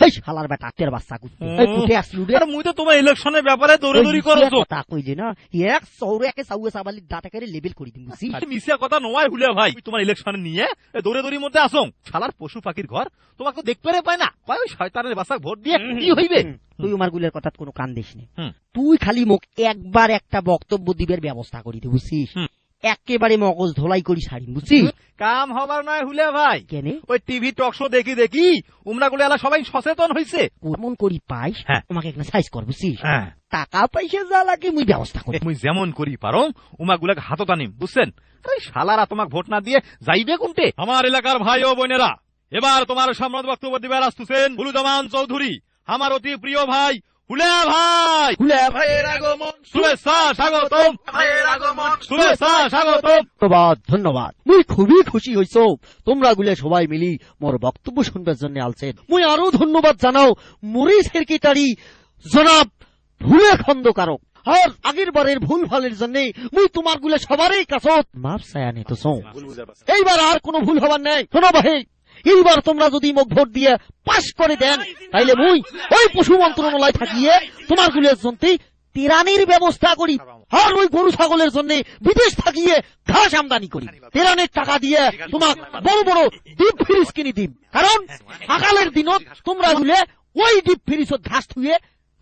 এই শালার বেটা তের বাচ্চা কুটে আসলু রে। মুই তো তোমার ইলেকশনের ব্যাপারে দৌড়াদৌড়ি করছো কথা কই যে না এক সৌরে একে সাউয়ে সাবালি দাঁতে করে লেবেল করে দিম বুঝছি। মিশিয়া কথা নয় হুলিয়া ভাই, তোমার ইলেকশনে নিয়ে দৌড়াদৌড়ির মধ্যে আসো। শালার পশু পাখির ঘর তোমাকে দেখতে পায় না, কয় ওই শয়তানের বাচ্চা ভোট দিয়ে কি হইবে। তুই আমার গুলের কথা কোনো কান দিস না, তুই খালি মুখ একবার একটা বক্তব্য দিবের ব্যবস্থা করি তুই বুঝছিস, একেবারে মগজ ধোলাই করি ছাড়ি বুঝছিস। কাম হবার নয় হুলিয়া ভাই, কেন ওই টিভি টক শো দেখি উমরা গুলো এলা সবাই সচেতন হইছে। কেমন করি পাইস তোমাকে একটা সাইজ কর বুঝছিস, টাকা পয়সা যা লাগে মুই ব্যবস্থা করি। মুই যেমন করি পারো উমা গুলাকে হাতত আনিম বুঝছেন। শালারা তোমাকে ভোট না দিয়ে যাইবে কোনটে। আমার এলাকার ভাই ও বোনেরা, এবার তোমার সামনে বক্তব্য দিবার আসতেছেন হুলুজামান চৌধুরী, আমার অতি প্রিয় ভাই হুলিয়া ভাই। হুলিয়া ভাইয়ের আগমন, শুভেচ্ছা স্বাগতম, ভাইয়ের আগমন, শুভেচ্ছা স্বাগতম। ধন্যবাদ ধন্যবাদ। মুই খুবই খুশি হইছ তোমরা গুলে সবাই মিলি মোর বক্তব্য শুনবার জন্য আলছেন। মুই আরো ধন্যবাদ জানাও মুরি সেক্রেটারি জনাব ভুলে খন্দকারক। আর আগের বারের ভুল ভালের জন্য মুই তোমার গুলে সবারই কাছত মাপ ছায়া নিতেছ। এইবার আর কোনো ভুল হবার নাই। শোনো ভাই, এইবার তোমরা যদি মোক ভোট দিয়ে পাশ করে দেন তাইলে মুই ওই পশু মন্ত্রণালয় থাকিয়ে তোমার গুলের জন্য তেরানির ব্যবস্থা করি। আর ওই গরু ছাগলের জন্য বিদেশ থাকিয়ে ঘাস আমদানি করি। তেরানের টাকা দিয়ে তোমাক বড় বড় ডিপ ফ্রিজ কিনে দিম, কারণ সকালের দিনত তোমরা গুলে ওই ডিপ ফ্রিজত ঘাস থুয়ে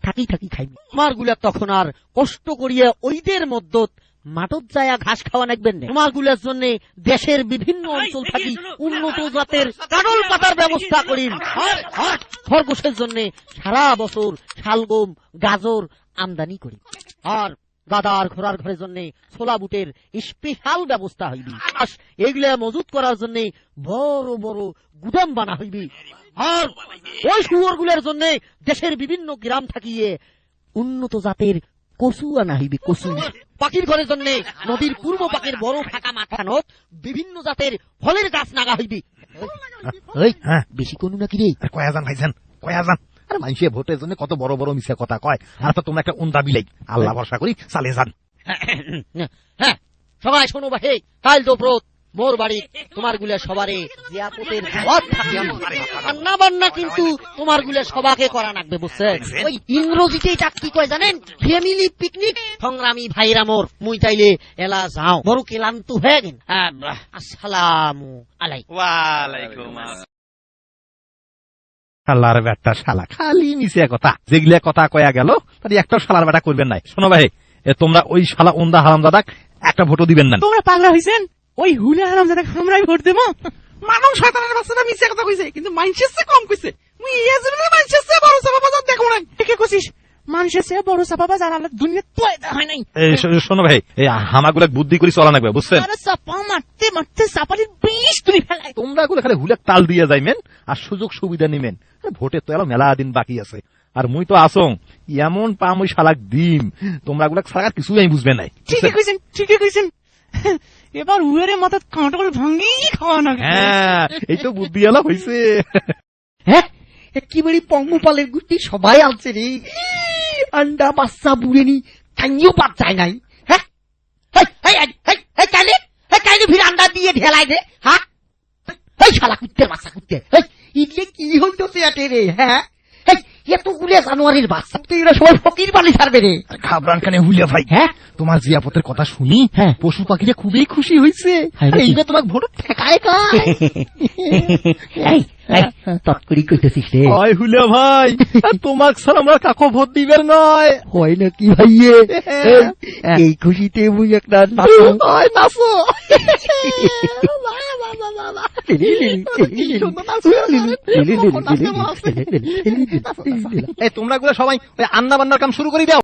থাকি থাকি খাইবি। তোমার গুলা তখন আর কষ্ট করিয়ে ওইদের মধ্যত মাঠত যায় ঘাস খাওয়া নাকবেন না। তোমার গুলার জন্য দেশের বিভিন্ন অঞ্চল থাকি উন্নত জাতের কাঁড়ল পাতার ব্যবস্থা করিম। আর খরগোশের জন্য সারা বছর শালগম গাজর আমদানি করি। আর গাদার ঘোড়ার ঘরের জন্য ছোলা বুটের স্পেশাল ব্যবস্থা হইবি। এগুলা মজুত করার জন্য বড় বড় গুদাম বানা হইবি। আর ওই শুয়োর গুলার জন্য দেশের বিভিন্ন গ্রাম থাকিয়ে উন্নত জাতের কচু আনা হইবি। কচু পাখির ঘরের জন্য নদীর পূর্ব পাকের বড় ফাঁকা মাঠানত বিভিন্ন জাতের ফলের গাছ নাগা হইবি। বেশি কোনো নাকি রে? কয়াজান ভাইজান কয়াজান, আর মানুষের ভোটের জন্য কত বড় বড় মিশা কথা কয়, আর তো তোমরা একটা উন্দা বিলাই। আল্লাহ ভরসা করি চালে যান। হ্যাঁ সবাই শোনো ভাই, কাল তো ব্রত মোর বাড়ি তোমার গুলা সবারে জিয়াপতের দাওয়াত থাকে। রান্না বান্না কিন্তু তোমার গুলা সবাকে করা লাগবে বুঝছেন। ওই ইংরেজিতে এটা কি কয় জানেন? Family picnic. সংগ্রামী ভাইরা মোর, মুই তাইলে এলা যাও, বড় ক্লান্ত হয়ে গেন। আসসালামু আলাইকুম। ওয়ালাইকুম আসসালাম। শালার বেটা শালা খালি মিশিয়া কথা, যেগুলা কথা কয়া গেল তাই একটা শালার বেটা করবেন নাই। শোনো ভাই, তোমরা ওই শালা ওন্দা হারামজাদাক একটা ভোটও দিবেন না। তোমরা পাগলা হইছেন? ওই হুলে হারামজাদাক আমরাই ভোট দেবো? মানুষ শয়তানের বাচ্চাটা মিশিয়া কথা কইছে, কিন্তু মানুষের চেয়ে কম কইছে। মুই এই জীবনে মানুষের চেয়ে বড় চাপা বাজার দেখো নাই। ঠিকই কইছিস, মানুষের চেয়ে বড় চাপা বাজার আল্লাহ দুনিয়া পয়দা হয় নাই। শোনো ভাই, এই হামাগুলা বুদ্ধি করে চলা লাগবে বুঝছেন। চাপা মারতে মারতে চাপালির বিষ তুলি ফেলায়। তোমরা গুলো খালি হুলে তাল দিয়ে যাইবেন আর সুযোগ সুবিধা নিবেন। ভোটে তো এলো মেলা দিন বাকি আছে, আর মুই তো আসং এমন পাম ওই শালাক দিম তোমরা গুলা ছাড়া কিছুই আমি বুঝবে নাই। ঠিকই কইছেন, ঠিকই কইছেন। এবার উয়ের মাথার কাঁটল ভাঙ্গি খাওয়া না। হ্যাঁ, এই তো বুদ্ধি এলা হয়েছে। হ্যাঁ, একেবারে পঙ্গপালের গুটি সবাই আনছে রে। আন্ডা বাচ্চা বুড়েনি কাইও পাত যায় নাই। হ্যাঁ কাইলে ফির আন্ডা দিয়ে ঢেলাই দে। হ্যাঁ শালা কুত্তের বাচ্চা কুত্তে, ইডলে কি হইতো সেটে রে? হ্যাঁ এতগুলো জানুয়ারির বাচ্চা তো এরা সবাই ফকির বালি ছাড়বে রে। ঘাবড়ান কানে হুলিয়া ভাই, হ্যাঁ তোমার জিয়াপতের কথা শুনি পশু পাখিরা খুবই খুশি হয়েছে। এইবার তোমাকে ভোট ঠেকায় তৎকরি কইতেছিস রে? হয় হুলিয়া ভাই, তোমাক স্যার আমরা কাকো ভোট দিবেন নয়। হয় নাকি ভাইয়ে? এই খুশিতে মুই একটা নাচো নাচো। তোমরা গুলো সবাই আন্না বান্নার কাম শুরু করে দাও।